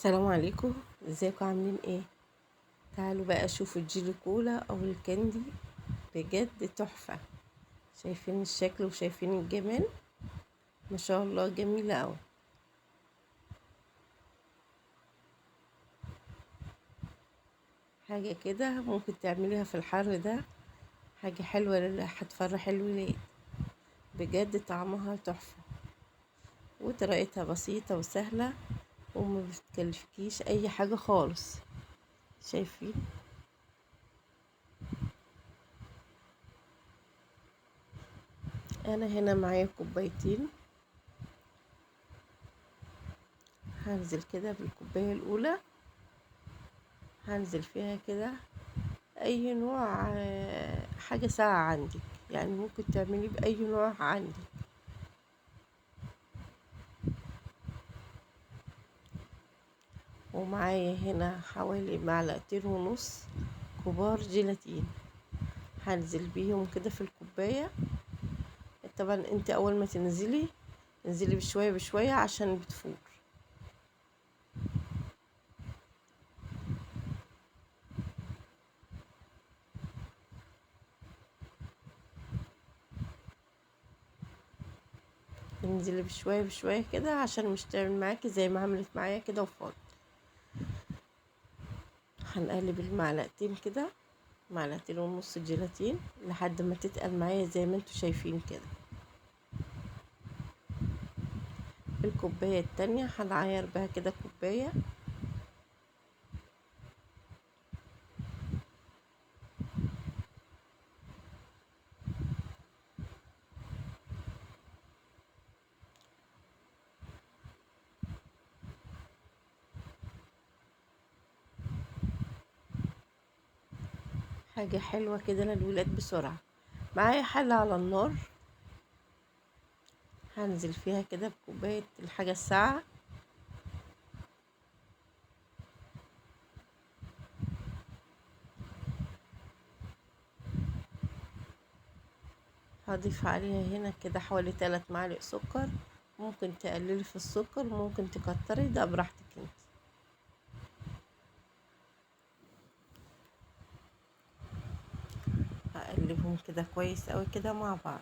السلام عليكم. ازيكم عاملين ايه؟ تعالوا بقى شوفوا الجيلي كولا او الكاندي. بجد تحفة. شايفين الشكل وشايفين الجمال؟ ما شاء الله جميلة اوي. حاجة كده ممكن تعمليها في الحر ده. حاجة حلوة هتفرح الولاد. بجد طعمها تحفة، وطريقتها بسيطة وسهلة، وما بتكلفكيش اي حاجة خالص. شايفين؟ انا هنا معايا كوبايتين. هنزل كده بالكوباية الاولى، هنزل فيها كده اي نوع حاجة ساقعة عندك، يعني ممكن تعملي باي نوع عندك. ومعايا هنا حوالي معلقتين ونص كبار جيلاتين. هنزل بيهم كده في الكوباية. طبعا انت اول ما تنزلي، انزلي بشوية بشوية عشان بتفور. انزلي بشوية بشوية كده عشان مش تعمل معاكي زي ما عملت معايا كده وفاض. هنقلب المعلقتين كده، معلقتين ونص جيلاتين، لحد ما تتقل معايا زي ما انتوا شايفين كده. الكوباية التانية هنعاير بها كده كوباية. حاجة حلوة كده للولاد بسرعة. معايا حلة على النار، هنزل فيها كده بكوباية الحاجة الساقعة. هضيف عليها هنا كده حوالي 3 معالق سكر. ممكن تقللي في السكر، ممكن تكتري، ده براحتك انت. هقلبهم كده كويس قوي كده مع بعض.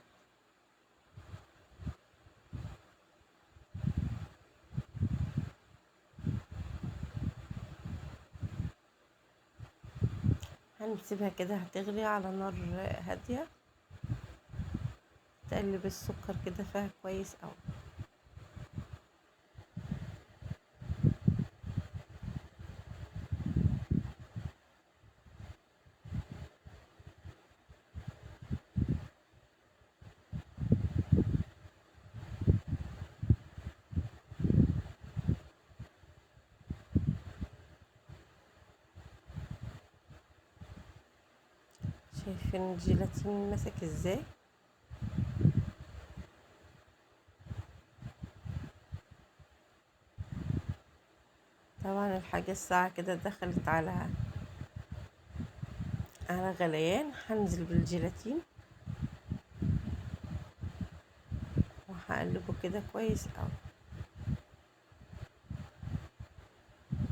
هنسيبها كده هتغلي على نار هادية. تقلب السكر كده فيها كويس قوي. شايفين الجيلاتين مسك ازاي؟ طبعا الحاجة الساقعة كده دخلت على غليان. هنزل بالجيلاتين وهقلبه كده كويس قوي.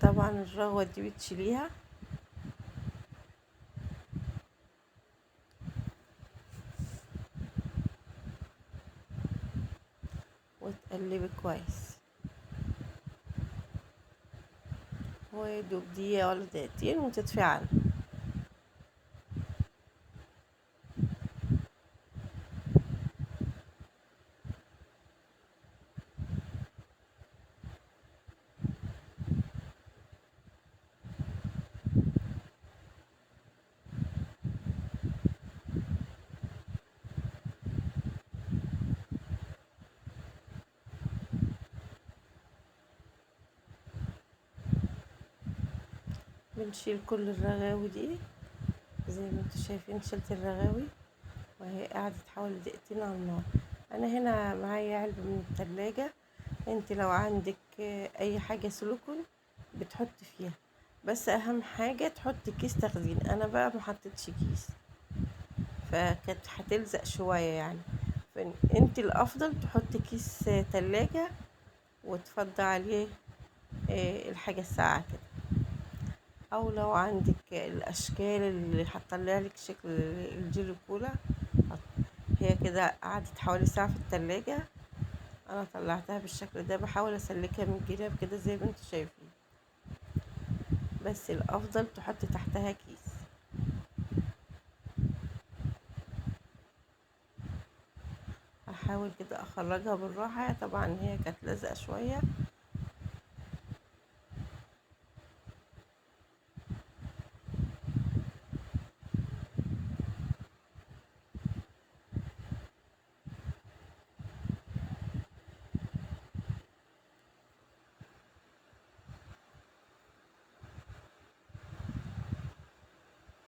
طبعا الرغوة دي بتشيليها وتقلبي كويس. هو يدوب دقيقة ولا دقيقتين وتطفي عنه. بنشيل كل الرغاوي دي زي ما انتوا شايفين. شلت الرغاوي وهي قعدت حوالي دقيقتين على النار. انا هنا معايا علبة من التلاجة. انت لو عندك اي حاجة سيليكون بتحط فيها، بس اهم حاجة تحط كيس تخزين. انا بقى محطتش كيس، فكانت هتلزق شوية يعني. فانت الافضل تحط كيس تلاجة وتفضي عليه الحاجة الساقعة كده. او لو عندك الاشكال اللي هتطلع لك شكل الجيلي كولا، هي كده قعدت حوالي ساعة في التلاجة. انا طلعتها بالشكل ده، بحاول اسلكها من الجناب كده زي ما انتوا شايفين، بس الافضل تحطي تحتها كيس. احاول كده اخرجها بالراحة، طبعا هي كانت لازقة شوية،